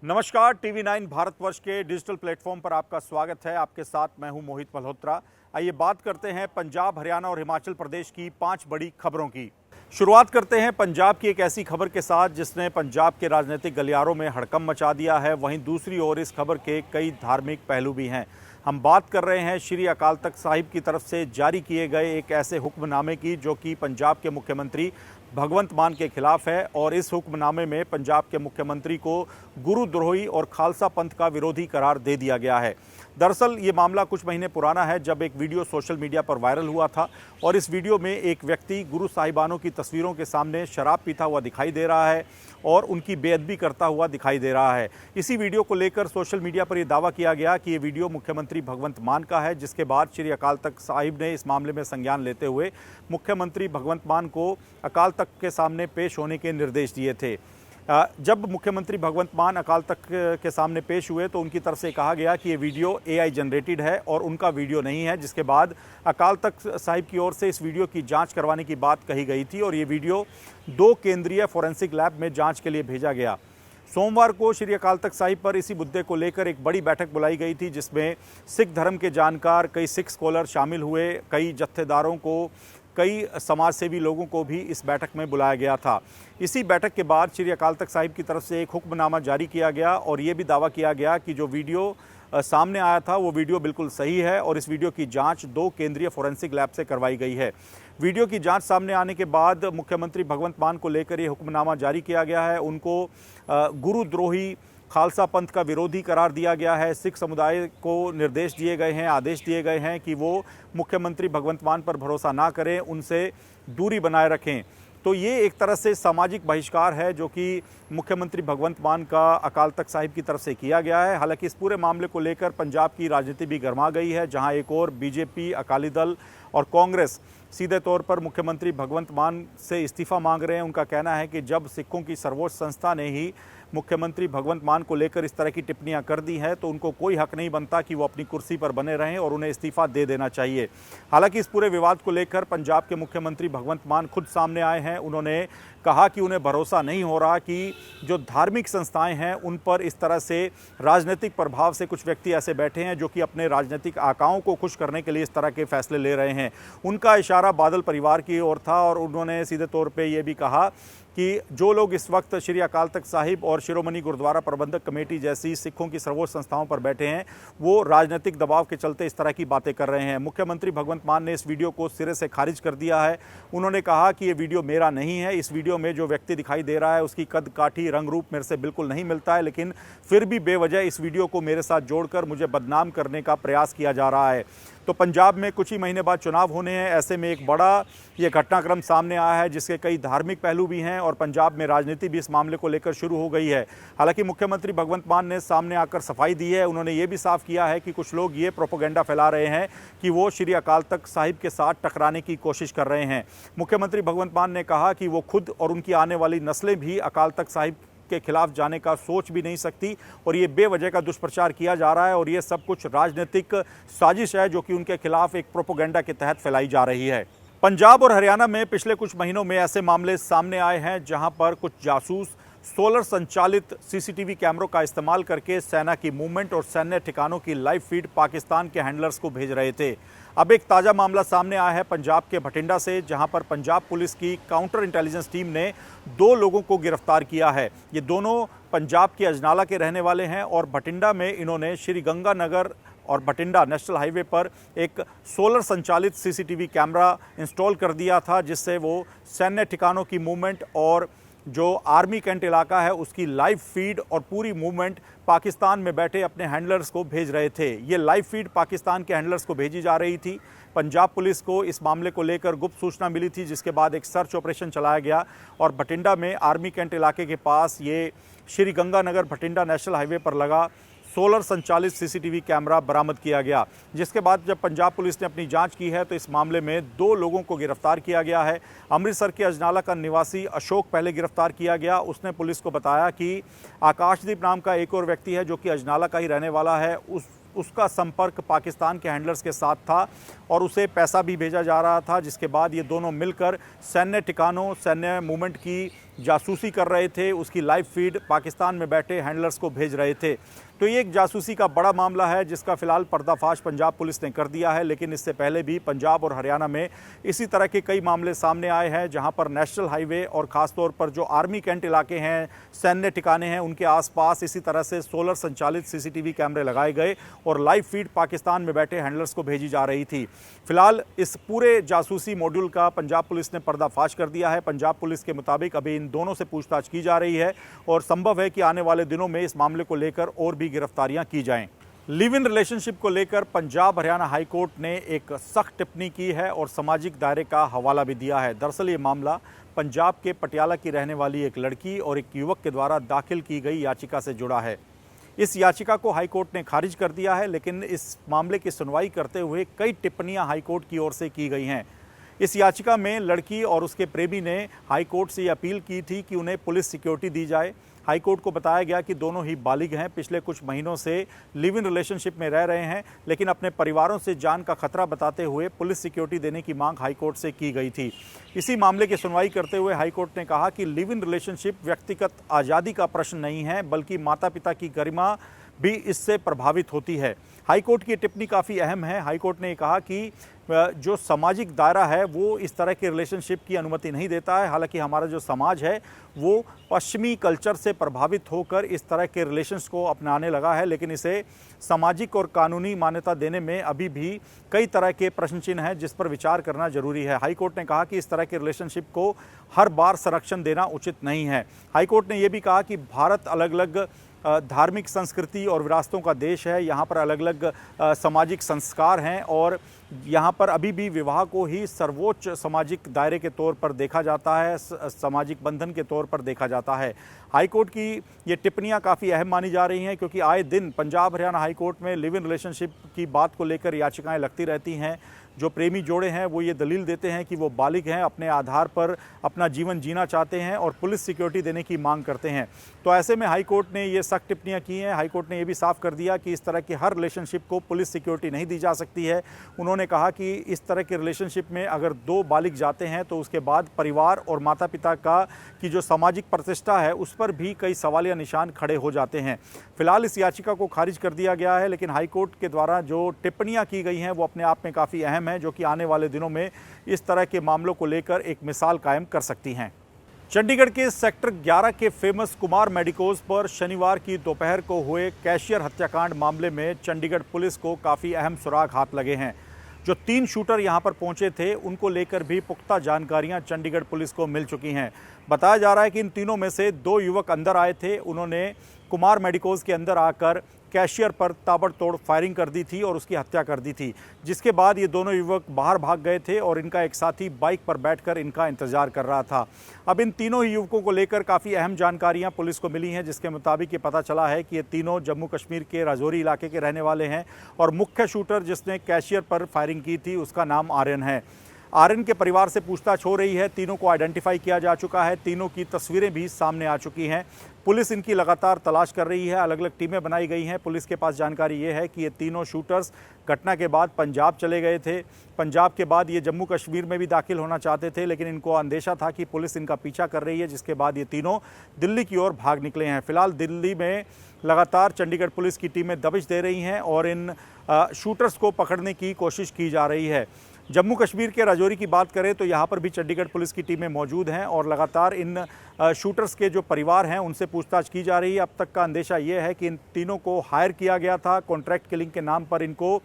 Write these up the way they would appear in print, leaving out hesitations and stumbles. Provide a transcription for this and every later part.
नमस्कार, TV9 भारतवर्ष के digital platform पर आपका स्वागत है। आपके साथ मैं हूं मोहित मल्होत्रा। आइए बात करते हैं पंजाब, हरियाणा और हिमाचल प्रदेश की 5 बड़ी खबरों की। शुरुआत करते हैं पंजाब की एक ऐसी खबर के साथ जिसने पंजाब के राजनीतिक गलियारों में हड़कंप मचा दिया है। वहीं दूसरी ओर इस खबर के कई धार्मिक पहलू भी हैं। हम बात कर रहे हैं श्री अकाल तख्त साहिब की तरफ से जारी किए गए एक ऐसे हुक्मनामे की जो कि पंजाब के मुख्यमंत्री भगवंत मान के खिलाफ है। और इस हुक्मनामे में पंजाब के मुख्यमंत्री को गुरुद्रोही और खालसा पंथ का विरोधी करार दे दिया गया है। दरअसल ये मामला कुछ महीने पुराना है, जब एक वीडियो सोशल मीडिया पर वायरल हुआ था और इस वीडियो में एक व्यक्ति गुरु साहिबानों की तस्वीरों के सामने शराब पीता हुआ दिखाई दे रहा है और उनकी बेअदबी करता हुआ दिखाई दे रहा है। इसी वीडियो को लेकर सोशल मीडिया पर यह दावा किया गया कि ये वीडियो मुख्यमंत्री भगवंत मान का है, जिसके बाद श्री अकाल तख्त साहिब ने इस मामले में संज्ञान लेते हुए मुख्यमंत्री भगवंत मान को अकाल तख्त के सामने पेश होने के निर्देश दिए थे। जब मुख्यमंत्री भगवंत मान अकाल तख्त के सामने पेश हुए तो उनकी तरफ से कहा गया कि ये वीडियो AI जनरेटेड है और उनका वीडियो नहीं है, जिसके बाद अकाल तख्त साहिब की ओर से इस वीडियो की जांच करवाने की बात कही गई थी और ये वीडियो 2 केंद्रीय फोरेंसिक लैब में जांच के लिए भेजा गया। सोमवार को श्री अकाल तख्त साहिब पर इसी मुद्दे को लेकर एक बड़ी बैठक बुलाई गई थी, जिसमें सिख धर्म के जानकार, कई सिख स्कॉलर शामिल हुए। कई जत्थेदारों को, कई समाजसेवी लोगों को भी इस बैठक में बुलाया गया था। इसी बैठक के बाद श्री अकाल तख्त साहिब की तरफ से एक हुक्मनामा जारी किया गया और ये भी दावा किया गया कि जो वीडियो सामने आया था वो वीडियो बिल्कुल सही है और इस वीडियो की जांच 2 केंद्रीय फोरेंसिक लैब से करवाई गई है। वीडियो की जांच सामने आने के बाद मुख्यमंत्री भगवंत मान को लेकर ये हुक्मनामा जारी किया गया है। उनको गुरुद्रोही, खालसा पंथ का विरोधी करार दिया गया है। सिख समुदाय को निर्देश दिए गए हैं, आदेश दिए गए हैं कि वो मुख्यमंत्री भगवंत मान पर भरोसा ना करें, उनसे दूरी बनाए रखें। तो ये एक तरह से सामाजिक बहिष्कार है जो कि मुख्यमंत्री भगवंत मान का अकाल तख्त साहिब की तरफ से किया गया है। हालांकि इस पूरे मामले को लेकर पंजाब की राजनीति भी गर्मा गई है, जहां एक और बीजेपी, अकाली दल और कांग्रेस सीधे तौर पर मुख्यमंत्री भगवंत मान से इस्तीफ़ा मांग रहे हैं। उनका कहना है कि जब सिखों की सर्वोच्च संस्था ने ही मुख्यमंत्री भगवंत मान को लेकर इस तरह की टिप्पणियां कर दी हैं तो उनको कोई हक नहीं बनता कि वो अपनी कुर्सी पर बने रहें और उन्हें इस्तीफ़ा दे देना चाहिए। हालांकि इस पूरे विवाद को लेकर पंजाब के मुख्यमंत्री भगवंत मान खुद सामने आए हैं। उन्होंने कहा कि उन्हें भरोसा नहीं हो रहा कि जो धार्मिक संस्थाएं हैं उन पर इस तरह से राजनीतिक प्रभाव से कुछ व्यक्ति ऐसे बैठे हैं जो कि अपने राजनीतिक आकाओं को खुश करने के लिए इस तरह के फैसले ले रहे हैं। उनका इशारा बादल परिवार की ओर था और उन्होंने सीधे तौर पे ये भी कहा कि जो लोग इस वक्त श्री अकाल तख्त साहिब और शिरोमणि गुरुद्वारा प्रबंधक कमेटी जैसी सिखों की सर्वोच्च संस्थाओं पर बैठे हैं, वो राजनीतिक दबाव के चलते इस तरह की बातें कर रहे हैं। मुख्यमंत्री भगवंत मान ने इस वीडियो को सिरे से खारिज कर दिया है। उन्होंने कहा कि ये वीडियो मेरा नहीं है। इस वीडियो में जो व्यक्ति दिखाई दे रहा है उसकी कद काठी, रंग रूप मेरे से बिल्कुल नहीं मिलता है, लेकिन फिर भी बेवजह इस वीडियो को मेरे साथ जोड़कर मुझे बदनाम करने का प्रयास किया जा रहा है। तो पंजाब में कुछ ही महीने बाद चुनाव होने हैं। ऐसे में एक बड़ा ये घटनाक्रम सामने आया है जिसके कई धार्मिक पहलू भी हैं और पंजाब में राजनीति भी इस मामले को लेकर शुरू हो गई है। हालांकि मुख्यमंत्री भगवंत मान ने सामने आकर सफाई दी है। उन्होंने ये भी साफ किया है कि कुछ लोग ये प्रोपेगेंडा फैला रहे हैं कि वो श्री अकाल तख्त साहिब के साथ टकराने की कोशिश कर रहे हैं। मुख्यमंत्री भगवंत मान ने कहा कि वो खुद और उनकी आने वाली नस्लें भी अकाल तख्त साहिब के खिलाफ जाने का सोच भी नहीं सकती और ये बेवजह का दुष्प्रचार किया जा रहा है और ये सब कुछ राजनीतिक साजिश है जो कि उनके खिलाफ एक प्रोपेगेंडा के तहत फैलाई जा रही है। पंजाब और हरियाणा में पिछले कुछ महीनों में ऐसे मामले सामने आए हैं जहां पर कुछ जासूस सोलर संचालित CCTV कैमरों का इस्तेमाल करके सेना की मूवमेंट और सैन्य ठिकानों की लाइव फीड पाकिस्तान के हैंडलर्स को भेज रहे थे। अब एक ताज़ा मामला सामने आया है पंजाब के भटिंडा से, जहां पर पंजाब पुलिस की काउंटर इंटेलिजेंस टीम ने 2 लोगों को गिरफ्तार किया है। ये दोनों पंजाब के अजनाला के रहने वाले हैं और भटिंडा में इन्होंने श्री गंगानगर और भटिंडा नेशनल हाईवे पर एक सोलर संचालित CCTV कैमरा इंस्टॉल कर दिया था, जिससे वो सैन्य ठिकानों की मूवमेंट और जो आर्मी कैंट इलाका है उसकी लाइव फीड और पूरी मूवमेंट पाकिस्तान में बैठे अपने हैंडलर्स को भेज रहे थे। ये लाइव फीड पाकिस्तान के हैंडलर्स को भेजी जा रही थी। पंजाब पुलिस को इस मामले को लेकर गुप्त सूचना मिली थी, जिसके बाद एक सर्च ऑपरेशन चलाया गया और भटिंडा में आर्मी कैंट इलाके के पास ये श्री गंगानगर भटिंडा नेशनल हाईवे पर लगा सोलर संचालित CCTV कैमरा बरामद किया गया। जिसके बाद जब पंजाब पुलिस ने अपनी जांच की है तो इस मामले में 2 लोगों को गिरफ्तार किया गया है। अमृतसर के अजनाला का निवासी अशोक पहले गिरफ्तार किया गया। उसने पुलिस को बताया कि आकाशदीप नाम का एक और व्यक्ति है जो कि अजनाला का ही रहने वाला है, उसका संपर्क पाकिस्तान के हैंडलर्स के साथ था और उसे पैसा भी भेजा जा रहा था, जिसके बाद ये दोनों मिलकर सैन्य ठिकानों, सैन्य मूवमेंट की जासूसी कर रहे थे, उसकी लाइव फीड पाकिस्तान में बैठे हैंडलर्स को भेज रहे थे। तो ये एक जासूसी का बड़ा मामला है जिसका फिलहाल पर्दाफाश पंजाब पुलिस ने कर दिया है, लेकिन इससे पहले भी पंजाब और हरियाणा में इसी तरह के कई मामले सामने आए हैं जहां पर नेशनल हाईवे और खासतौर पर जो आर्मी कैंट इलाके हैं, सैन्य ठिकाने हैं, उनके आसपास इसी तरह से सोलर संचालित सीसीटीवी कैमरे लगाए गए और लाइव फीड पाकिस्तान में बैठे हैंडलर्स को भेजी जा रही थी। फिलहाल इस पूरे जासूसी मॉड्यूल का पंजाब पुलिस ने पर्दाफाश कर दिया है। पंजाब पुलिस के मुताबिक अभी इन दोनों से पूछताछ की जा रही है और संभव है कि आने वाले दिनों में इस मामले को लेकर और भी गिरफ्तारियां की जाएं। लिव इन रिलेशनशिप को लेकर पंजाब हरियाणा हाई कोर्ट ने एक सख्त टिप्पणी की है और सामाजिक दायरे का हवाला भी दिया है। दरअसल ये मामला पंजाब के पटियाला की रहने वाली एक लड़की और एक युवक के द्वारा दाखिल की गई याचिका से जुड़ा है। इस याचिका को हाईकोर्ट ने खारिज कर दिया है, लेकिन इस मामले की सुनवाई करते हुए कई टिप्पणियां हाईकोर्ट की ओर से की गई हैं। इस याचिका में लड़की और उसके प्रेमी ने हाईकोर्ट से अपील की थी कि उन्हें पुलिस सिक्योरिटी दी जाए। हाईकोर्ट को बताया गया कि दोनों ही बालिग हैं, पिछले कुछ महीनों से लिव इन रिलेशनशिप में रह रहे हैं, लेकिन अपने परिवारों से जान का खतरा बताते हुए पुलिस सिक्योरिटी देने की मांग हाईकोर्ट से की गई थी। इसी मामले की सुनवाई करते हुए हाईकोर्ट ने कहा कि लिव इन रिलेशनशिप व्यक्तिगत आज़ादी का प्रश्न नहीं है, बल्कि माता पिता की गरिमा भी इससे प्रभावित होती है। हाईकोर्ट की टिप्पणी काफ़ी अहम है। हाईकोर्ट ने कहा कि जो सामाजिक दायरा है वो इस तरह के रिलेशनशिप की अनुमति नहीं देता है। हालांकि हमारा जो समाज है वो पश्चिमी कल्चर से प्रभावित होकर इस तरह के रिलेशंस को अपनाने लगा है, लेकिन इसे सामाजिक और कानूनी मान्यता देने में अभी भी कई तरह के प्रश्न चिन्ह हैं जिस पर विचार करना जरूरी है। हाईकोर्ट ने कहा कि इस तरह के रिलेशनशिप को हर बार संरक्षण देना उचित नहीं है। हाईकोर्ट ने यह भी कहा कि भारत अलग अलग धार्मिक संस्कृति और विरासतों का देश है। यहाँ पर अलग अलग सामाजिक संस्कार हैं और यहाँ पर अभी भी विवाह को ही सर्वोच्च सामाजिक दायरे के तौर पर देखा जाता है, सामाजिक बंधन के तौर पर देखा जाता है। हाईकोर्ट की ये टिप्पणियाँ काफ़ी अहम मानी जा रही हैं, क्योंकि आए दिन पंजाब हरियाणा हाईकोर्ट में लिव इन रिलेशनशिप की बात को लेकर याचिकाएं लगती रहती हैं। जो प्रेमी जोड़े हैं वो ये दलील देते हैं कि वो बालिग हैं, अपने आधार पर अपना जीवन जीना चाहते हैं और पुलिस सिक्योरिटी देने की मांग करते हैं। तो ऐसे में हाईकोर्ट ने ये सख्त टिप्पणियां की हैं। हाईकोर्ट ने ये भी साफ कर दिया कि इस तरह की हर रिलेशनशिप को पुलिस सिक्योरिटी नहीं दी जा सकती है। उन्होंने कहा कि इस तरह के रिलेशनशिप में अगर दो बालिग जाते हैं तो उसके बाद परिवार और माता पिता की जो सामाजिक प्रतिष्ठा है उस पर भी कई सवालिया निशान खड़े हो जाते हैं। फिलहाल इस याचिका को खारिज कर दिया गया है, लेकिन हाईकोर्ट के द्वारा जो टिप्पणियां की गई हैं वो अपने आप में काफ़ी अहम है, जो कि आने वाले दिनों में इस तरह के मामलों को लेकर एक मिसाल कायम कर सकती हैं। चंडीगढ़ के सेक्टर 11 के फेमस कुमार मेडिकोज पर शनिवार की दोपहर को हुए कैशियर हत्याकांड मामले में चंडीगढ़ पुलिस को काफ़ी अहम सुराग हाथ लगे हैं। जो 3 शूटर यहां पर पहुंचे थे उनको लेकर भी पुख्ता जानकारियां चंडीगढ़ पुलिस को मिल चुकी हैं। बताया जा रहा है कि इन तीनों में से 2 युवक अंदर आए थे। उन्होंने कुमार मेडिकोज के अंदर आकर कैशियर पर ताबड़तोड़ फायरिंग कर दी थी और उसकी हत्या कर दी थी, जिसके बाद ये दोनों युवक बाहर भाग गए थे और इनका एक साथी बाइक पर बैठकर इनका इंतजार कर रहा था। अब इन तीनों ही युवकों को लेकर काफ़ी अहम जानकारियां पुलिस को मिली हैं, जिसके मुताबिक ये पता चला है कि ये तीनों जम्मू कश्मीर के राजौरी इलाके के रहने वाले हैं और मुख्य शूटर जिसने कैशियर पर फायरिंग की थी उसका नाम आर्यन है। आर्यन के परिवार से पूछताछ हो रही है। तीनों को आइडेंटिफाई किया जा चुका है। तीनों की तस्वीरें भी सामने आ चुकी हैं। पुलिस इनकी लगातार तलाश कर रही है। अलग अलग टीमें बनाई गई हैं। पुलिस के पास जानकारी ये है कि ये तीनों शूटर्स घटना के बाद पंजाब चले गए थे। पंजाब के बाद ये जम्मू कश्मीर में भी दाखिल होना चाहते थे, लेकिन इनको अंदेशा था कि पुलिस इनका पीछा कर रही है, जिसके बाद ये तीनों दिल्ली की ओर भाग निकले हैं। फिलहाल दिल्ली में लगातार चंडीगढ़ पुलिस की टीमें दबिश दे रही हैं और इन शूटर्स को पकड़ने की कोशिश की जा रही है। जम्मू कश्मीर के राजौरी की बात करें तो यहाँ पर भी चंडीगढ़ पुलिस की टीमें मौजूद हैं और लगातार इन शूटर्स के जो परिवार हैं उनसे पूछताछ की जा रही है। अब तक का अंदेशा ये है कि इन तीनों को हायर किया गया था, कॉन्ट्रैक्ट किलिंग के नाम पर इनको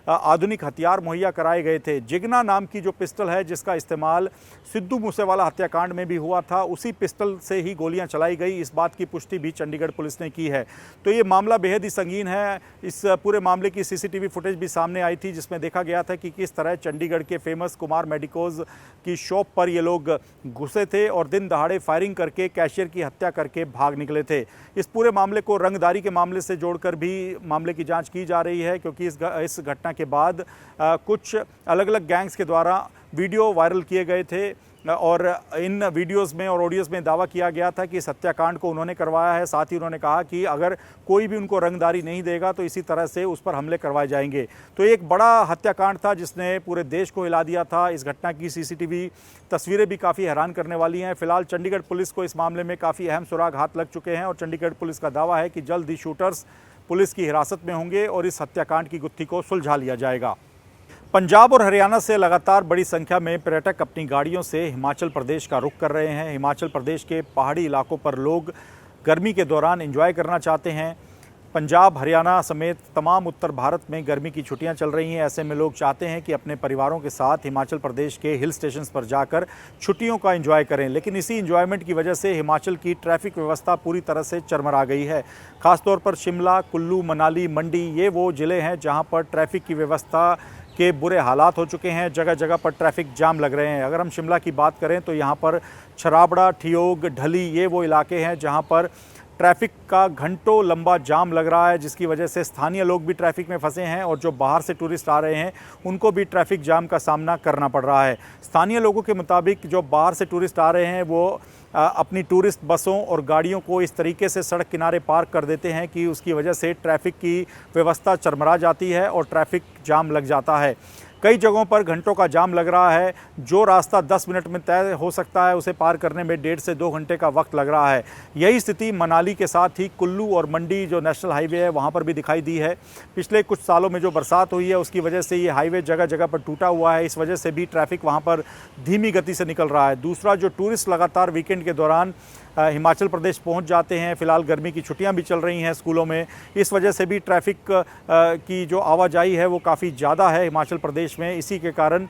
आधुनिक हथियार मुहैया कराए गए थे। जिगना नाम की जो पिस्टल है जिसका इस्तेमाल सिद्धू मूसेवाला हत्याकांड में भी हुआ था, उसी पिस्टल से ही गोलियां चलाई गई। इस बात की पुष्टि भी चंडीगढ़ पुलिस ने की है। तो ये मामला बेहद ही संगीन है। इस पूरे मामले की सीसीटीवी फुटेज भी सामने आई थी, जिसमें देखा गया था कि किस तरह चंडीगढ़ के फेमस कुमार मेडिकोज की शॉप पर ये लोग घुसे थे और दिन दहाड़े फायरिंग करके कैशियर की हत्या करके भाग निकले थे। इस पूरे मामले को रंगदारी के मामले से जोड़कर भी मामले की जाँच की जा रही है, क्योंकि इस घटना के बाद कुछ अलग अलग गैंग्स के द्वारा वीडियो वायरल किए गए थे और इन वीडियोस में और ऑडियोज़ में दावा किया गया था कि इस हत्याकांड को उन्होंने करवाया है। साथ ही उन्होंने कहा कि अगर कोई भी उनको रंगदारी नहीं देगा तो इसी तरह से उस पर हमले करवाए जाएंगे। तो एक बड़ा हत्याकांड था जिसने पूरे देश को हिला दिया था। इस घटना की सीसीटीवी तस्वीरें भी काफ़ी हैरान करने वाली हैं। फिलहाल चंडीगढ़ पुलिस को इस मामले में काफ़ी अहम सुराग हाथ लग चुके हैं और चंडीगढ़ पुलिस का दावा है कि जल्द ही शूटर्स पुलिस की हिरासत में होंगे और इस हत्याकांड की गुत्थी को सुलझा लिया जाएगा। पंजाब और हरियाणा से लगातार बड़ी संख्या में पर्यटक अपनी गाड़ियों से हिमाचल प्रदेश का रुख कर रहे हैं। हिमाचल प्रदेश के पहाड़ी इलाकों पर लोग गर्मी के दौरान एंजॉय करना चाहते हैं। पंजाब, हरियाणा समेत तमाम उत्तर भारत में गर्मी की छुट्टियां चल रही हैं। ऐसे में लोग चाहते हैं कि अपने परिवारों के साथ हिमाचल प्रदेश के हिल स्टेशंस पर जाकर छुट्टियों का एंजॉय करें। लेकिन इसी एंजॉयमेंट की वजह से हिमाचल की ट्रैफिक व्यवस्था पूरी तरह से चरमरा गई है। खासतौर पर शिमला, कुल्लू, मनाली, मंडी ये वो ज़िले हैं जहाँ पर ट्रैफिक की व्यवस्था के बुरे हालात हो चुके हैं। जगह जगह पर ट्रैफिक जाम लग रहे हैं। अगर हम शिमला की बात करें तो यहाँ पर छराबड़ा, ठियोग, ढली ये वो इलाके हैं जहाँ पर ट्रैफिक का घंटों लंबा जाम लग रहा है, जिसकी वजह से स्थानीय लोग भी ट्रैफिक में फंसे हैं और जो बाहर से टूरिस्ट आ रहे हैं उनको भी ट्रैफिक जाम का सामना करना पड़ रहा है। स्थानीय लोगों के मुताबिक जो बाहर से टूरिस्ट आ रहे हैं वो अपनी टूरिस्ट बसों और गाड़ियों को इस तरीके से सड़क किनारे पार्क कर देते हैं कि उसकी वजह से ट्रैफिक की व्यवस्था चरमरा जाती है और ट्रैफिक जाम लग जाता है। कई जगहों पर घंटों का जाम लग रहा है। जो रास्ता 10 मिनट में तय हो सकता है उसे पार करने में 1.5 से 2 घंटे का वक्त लग रहा है। यही स्थिति मनाली के साथ ही कुल्लू और मंडी जो नेशनल हाईवे है वहाँ पर भी दिखाई दी है। पिछले कुछ सालों में जो बरसात हुई है उसकी वजह से ये हाईवे जगह जगह पर टूटा हुआ है। इस वजह से भी ट्रैफिक वहाँ पर धीमी गति से निकल रहा है। दूसरा, जो टूरिस्ट लगातार वीकेंड के दौरान हिमाचल प्रदेश पहुंच जाते हैं। फ़िलहाल गर्मी की छुट्टियां भी चल रही हैं स्कूलों में। इस वजह से भी ट्रैफिक की जो आवाजाही है वो काफ़ी ज़्यादा है हिमाचल प्रदेश में। इसी के कारण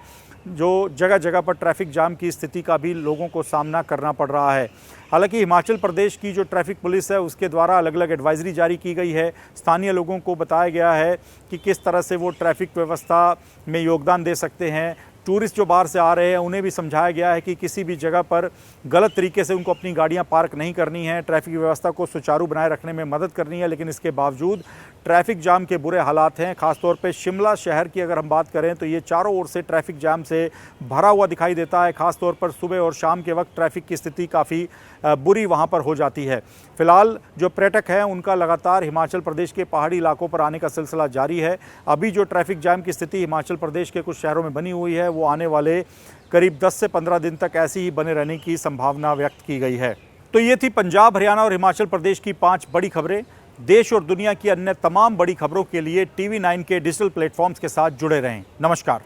जो जगह जगह पर ट्रैफिक जाम की स्थिति का भी लोगों को सामना करना पड़ रहा है। हालांकि हिमाचल प्रदेश की जो ट्रैफिक पुलिस है उसके द्वारा अलग अलग एडवाइजरी जारी की गई है। स्थानीय लोगों को बताया गया है कि किस तरह से वो ट्रैफिक व्यवस्था में योगदान दे सकते हैं। टूरिस्ट जो बाहर से आ रहे हैं उन्हें भी समझाया गया है कि किसी भी जगह पर गलत तरीके से उनको अपनी गाड़ियां पार्क नहीं करनी है। ट्रैफिक व्यवस्था को सुचारू बनाए रखने में मदद करनी है। लेकिन इसके बावजूद ट्रैफिक जाम के बुरे हालात हैं। खासतौर पे शिमला शहर की अगर हम बात करें तो ये चारों ओर से ट्रैफिक जाम से भरा हुआ दिखाई देता है। खासतौर पर सुबह और शाम के वक्त ट्रैफिक की स्थिति काफ़ी बुरी वहाँ पर हो जाती है। फिलहाल जो पर्यटक हैं उनका लगातार हिमाचल प्रदेश के पहाड़ी इलाकों पर आने का सिलसिला जारी है। अभी जो ट्रैफिक जाम की स्थिति हिमाचल प्रदेश के कुछ शहरों में बनी हुई है वो आने वाले करीब 10 से 15 दिन तक ऐसी ही बने रहने की संभावना व्यक्त की गई है। तो ये थी पंजाब, हरियाणा और हिमाचल प्रदेश की 5 बड़ी खबरें। देश और दुनिया की अन्य तमाम बड़ी खबरों के लिए TV9 के डिजिटल प्लेटफॉर्म्स के साथ जुड़े रहें। नमस्कार।